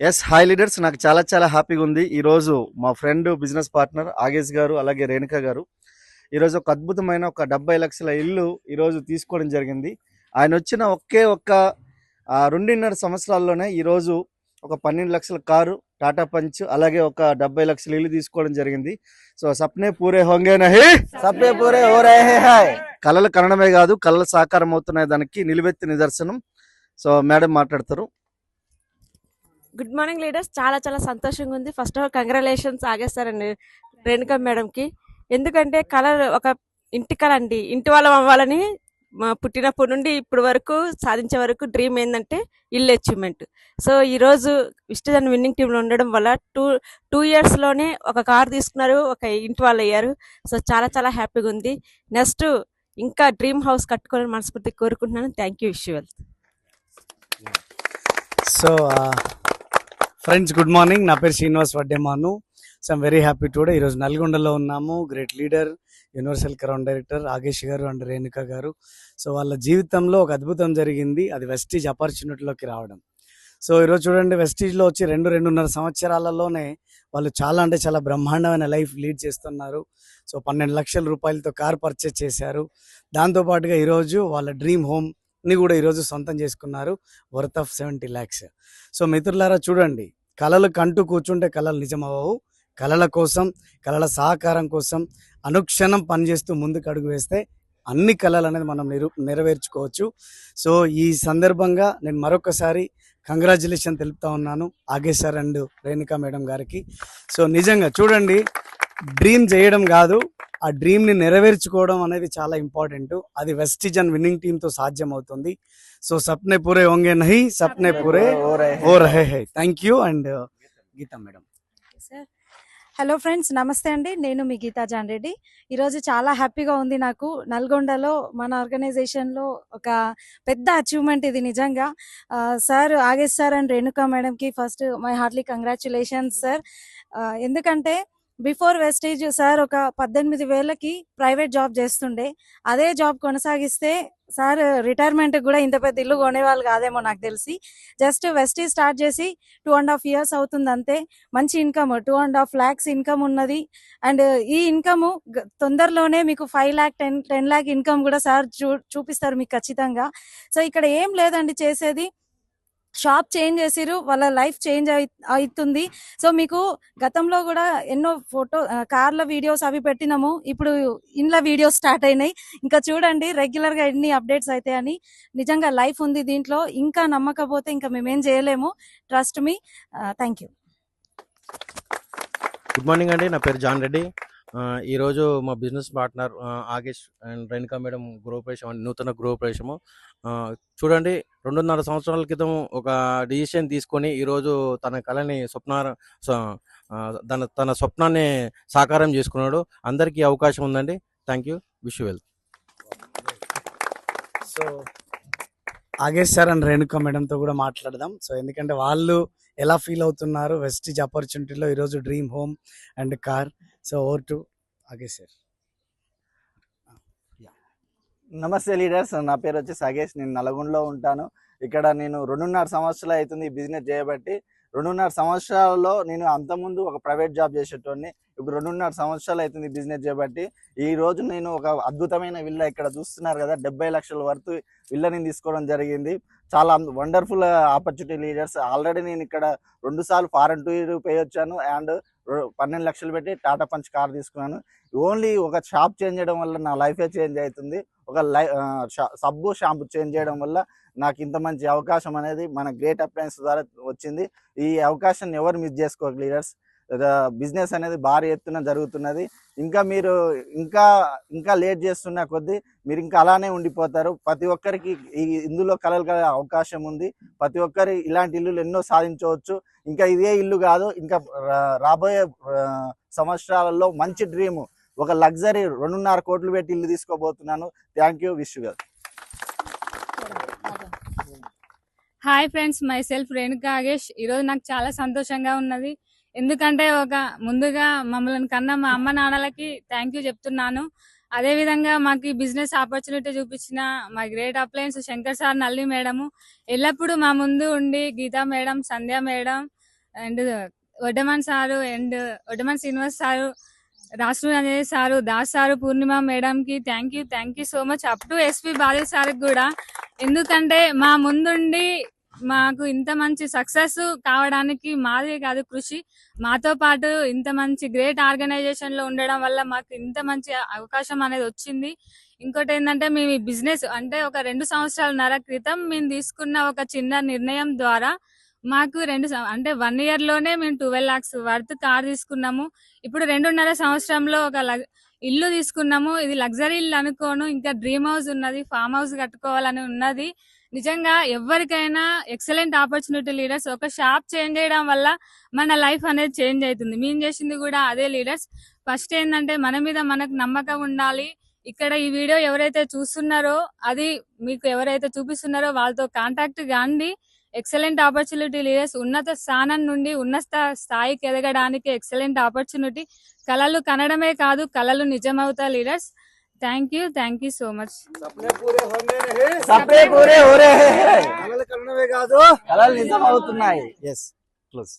Yes hi leaders, నాకు చాలా చాలా హ్యాపీగా ఉంది. ఈరోజు మా ఫ్రెండ్ బిజినెస్ పార్ట్నర్ ఆగేష్ గారు అలాగే రేణుక గారు ఈరోజు ఒక అద్భుతమైన ఒక 70 లక్షల ఇల్లు ఈరోజు తీసుకోవడం జరిగింది. ఆయన వచ్చిన ఒకే ఒక్క 2.5 సంవత్సరాల్లోనే ఈరోజు ఒక 12 లక్షల కారు టాటా పంచ్ అలాగే ఒక 70 లక్షల ఇల్లు తీసుకోవడం జరిగింది. సో సప్నే పూరే హోంగే నహి సప్నే పూరే హో రహే హాయ్. కళలు కనడమే కాదు, కళలు సాకారం అవుతున్నాయి, దానికి నిలువెత్తి నిదర్శనం. సో మేడం మాట్లాడతారు. Good morning leaders. చాలా చాలా సంతోషంగా ఉంది. ఫస్ట్ ఆఫ్ ఆల్ కంగ్రాచులేషన్స్ ఆగేస్తారండి రేణుక మేడంకి. ఎందుకంటే కళ ఒక ఇంటి కళ అండి. ఇంటి వాళ్ళం అవ్వాలని పుట్టినప్పటి నుండి ఇప్పుడు వరకు సాధించే వరకు డ్రీమ్ ఏంటంటే ఇల్లు అచీవ్మెంట్. సో ఈరోజు విస్టన్ విన్నింగ్ టీంలో ఉండడం వల్ల టూ ఇయర్స్లోనే ఒక కార్ తీసుకున్నారు, ఒక ఇంటి వాళ్ళు అయ్యారు. సో చాలా చాలా హ్యాపీగా ఉంది. నెక్స్ట్ ఇంకా డ్రీమ్ హౌస్ కట్టుకోవాలని మనస్ఫూర్తిగా కోరుకుంటున్నాను. Thank you. Wish you well. So friends, good morning. నా పేరు Srinivas Vaddemanu. So I'm very happy today. ఈరోజు నల్గొండలో ఉన్నాము. Great leader, universal crown director Agesh గారు అండ్ రేణుక గారు. సో వాళ్ళ జీవితంలో ఒక అద్భుతం జరిగింది, అది వెస్టీజ్ ఆపర్చునిటీలోకి రావడం. సో ఈరోజు చూడండి, వెస్టీజ్లో వచ్చి 2.5 సంవత్సరాలలోనే వాళ్ళు చాలా అంటే చాలా బ్రహ్మాండమైన లైఫ్ లీడ్ చేస్తున్నారు. సో 12 లక్షల రూపాయలతో కార్ పర్చేస్ చేశారు. దాంతోపాటుగా ఈరోజు వాళ్ళ డ్రీమ్ హోమ్ ని కూడా ఈరోజు సొంతం చేసుకున్నారు, వర్త్ ఆఫ్ 70 lakhs. సో మిత్రులారా చూడండి, కళలు కంటూ కూర్చుంటే కళలు నిజమవ్వవు. కళల కోసం, కళల సహకారం కోసం అనుక్షణం పనిచేస్తూ ముందుకు అడుగు వేస్తే అన్ని కళలు అనేది మనం నెరవేర్చుకోవచ్చు. సో ఈ సందర్భంగా నేను మరొకసారి కంగ్రాచులేషన్ తెలుపుతా ఉన్నాను Agesh sir and Renuka madam గారికి. సో నిజంగా చూడండి, డ్రీమ్ చేయడం కాదు, ఆ డ్రీమ్ ని నెరవేర్చుకోవడం అనేది చాలా ఇంపార్టెంట్. అది వెస్టిజ్ అండ్ విన్నింగ్ టీమ్ తో సాధ్యం అవుతుంది. సో సప్నే పూరే హోంగే నహి సప్నే పూరే హో రహే హై. Thank you. And Geeta madam. Hello friends, నమస్తే అండి. నేను మీ గీతా జాన్ రెడ్డి. ఈరోజు చాలా హ్యాపీగా ఉంది నాకు. నల్గొండలో మన ఆర్గనైజేషన్లో ఒక పెద్ద అచీవ్మెంట్ ఇది నిజంగా. Sir Agesh sir and Renuka మేడంకి first my heartly congratulations sir. ఎందుకంటే బిఫోర్ వెస్టేజ్ సార్ ఒక 18,000కి ప్రైవేట్ జాబ్ చేస్తుండే. అదే జాబ్ కొనసాగిస్తే సార్ రిటైర్మెంట్ కూడా ఇంత పెద్ద ఇల్లు కొనేవాళ్ళు కాదేమో నాకు తెలిసి. జస్ట్ వెస్టేజ్ స్టార్ట్ చేసి 2.5 years అవుతుంది అంతే. మంచి ఇన్కమ్ 2.5 lakhs ఇన్కమ్ ఉన్నది. అండ్ ఈ ఇన్కమ్ తొందరలోనే మీకు 5 lakh 10 lakh ఇన్కమ్ కూడా సార్ చూపిస్తారు మీకు ఖచ్చితంగా. సో ఇక్కడ ఏం లేదండి చేసేది, షాప్ చేంజ్ చేసిరు, వాళ్ళ లైఫ్ చేంజ్ అవుతుంది. సో మీకు గతంలో కూడా ఎన్నో కార్ల వీడియోస్ అవి పెట్టినాము, ఇప్పుడు ఇండ్ల వీడియోస్ స్టార్ట్ అయినాయి. ఇంకా చూడండి రెగ్యులర్ గా ఎన్ని అప్డేట్స్ అవుతాయని. నిజంగా లైఫ్ ఉంది దీంట్లో. ఇంకా నమ్మకపోతే ఇంకా మేమేం చేయలేము. Trust me. Thank you. Good morning అండి, నా పేరు జాన్ రెడ్డి. ఈరోజు మా business partner Agesh and Renuka madam గృహప్రవేశం, నూతన గృహప్రవేశము. చూడండి, 2.5 సంవత్సరాల క్రితం ఒక డిసిషన్ తీసుకొని ఈరోజు తన కళని తన స్వప్నాన్ని సాకారం చేసుకున్నాడు. అందరికీ అవకాశం ఉందండి. Thank you. Wish you well. So Agesh sir and Renuka మేడంతో కూడా మాట్లాడదాం. సో ఎందుకంటే వాళ్ళు ఎలా ఫీల్ అవుతున్నారు వెస్టిజ్ ఆపర్చునిటీలో ఈరోజు dream home and car. So over to Agesh sir. నమస్తే లీడర్స్, నా పేరు వచ్చేసి ఆగేష్. నేను నల్గొండలో ఉంటాను. ఇక్కడ నేను 2.5 సంవత్సరాలు అవుతుంది ఈ బిజినెస్ చేయబట్టి. 2.5 సంవత్సరాలలో నేను అంతకుముందు ఒక ప్రైవేట్ జాబ్ చేసేటోడిని. ఇప్పుడు 2.5 సంవత్సరాలు అవుతుంది బిజినెస్ చేయబట్టి. ఈ రోజు నేను ఒక అద్భుతమైన విల్లా ఇక్కడ చూస్తున్నారు కదా, 70 లక్షల వరకు విల్లాని తీసుకోవడం జరిగింది. చాలా వండర్ఫుల్ ఆపర్చునిటీ లీడర్స్. ఆల్రెడీ నేను ఇక్కడ 2 సార్లు ఫారెన్ టూర్ పోయి వచ్చాను అండ్ 12 లక్షలు పెట్టి టాటా పంచ్ కార్ తీసుకున్నాను. ఓన్లీ ఒక షాప్ చేంజ్ చేయడం వల్ల నా లైఫే చేంజ్ అవుతుంది. ఒక సబ్బు షాంపూ చేంజ్ చేయడం వల్ల నాకు ఇంత మంచి అవకాశం అనేది మన గ్రేట్ అప్లయన్స్ ద్వారా వచ్చింది. ఈ అవకాశాన్ని ఎవరు మిస్ చేసుకోరు లీడర్స్. బిజినెస్ అనేది భారీ ఎత్తున జరుగుతున్నది. ఇంకా మీరు ఇంకా లేట్ చేస్తున్న కొద్దీ మీరు ఇంకా అలానే ఉండిపోతారు. ప్రతి ఒక్కరికి ఇందులో కలగ అవకాశం ఉంది. ప్రతి ఒక్కరి ఇలాంటి ఇల్లులు ఎన్నో సాధించవచ్చు. ఇంకా ఇదే ఇల్లు కాదు, ఇంకా రాబోయే సంవత్సరాలలో మంచి డ్రీమ్, ఒక లగ్జరీ 2.5 కోట్లు పెట్టి ఇల్లు తీసుకోబోతున్నాను. Thank you. Wish you well. Hi friends, myself Renuka Agesh. ఈరోజు నాకు చాలా సంతోషంగా ఉన్నది. ఎందుకంటే ముందుగా మమ్మల్ని కన్నా మా అమ్మ నాన్నలకి థ్యాంక్ యూ చెప్తున్నాను. అదే విధంగా మాకు ఈ బిజినెస్ ఆపర్చునిటీ చూపించిన మా great appliance Shankar sir, Nalli madam, ఎల్లప్పుడూ మా ముందు ఉండి Geeta madam, Sandhya madam, and Vaddaman sir and Vaddaman Srinivas sir, రాష్ట్ర Anjay sir, Das sir, Purnima madam కి thank you so much. Up to SP Balu sir కూడా, ఎందుకంటే మా ముందుండి మాకు ఇంత మంచి సక్సెస్ కావడానికి మాదే కాదు కృషి, మాతో పాటు ఇంత మంచి గ్రేట్ ఆర్గనైజేషన్ లో ఉండడం వల్ల మాకు ఇంత మంచి అవకాశం అనేది వచ్చింది. ఇంకోటి ఏంటంటే మేము ఈ బిజినెస్ అంటే ఒక 2 సంవత్సరాలన్నర క్రితం మేము తీసుకున్న ఒక చిన్న నిర్ణయం ద్వారా మాకు అంటే 1 year లోనే మేము 12 lakhs వర్త్ కార్ తీసుకున్నాము. ఇప్పుడు 2.5 సంవత్సరంలో ఒక ఇల్లు తీసుకున్నాము. ఇది లగ్జరీ ఇల్లు అనుకోను, ఇంకా డ్రీమ్ హౌస్ ఉన్నది, ఫామ్ హౌస్ కట్టుకోవాలని ఉన్నది. నిజంగా ఎవరికైనా ఎక్సలెంట్ ఆపర్చునిటీ లీడర్స్. ఒక షాప్ చేంజ్ చేయడం వల్ల మన లైఫ్ అనేది చేంజ్ అవుతుంది. మేము చేసింది కూడా అదే లీడర్స్. ఫస్ట్ ఏంటంటే మన మీద మనకు నమ్మకం ఉండాలి. ఇక్కడ ఈ వీడియో ఎవరైతే చూస్తున్నారో అది మీకు ఎవరైతే చూపిస్తున్నారో వాళ్ళతో కాంటాక్ట్ కాండి. Excellent opportunity leaders. ఉన్నత స్థానం నుండి ఉన్నత స్థాయికి ఎదగడానికి ఎక్సలెంట్ ఆపర్చునిటీ. కళలు కనడమే కాదు, కళలు నిజమవుతాయి leaders. Thank you so much. సప్నే పూరే హో రే హై. కళలు కనడమే కాదు, కళలు నిజం అవుతున్నాయి. Yes close.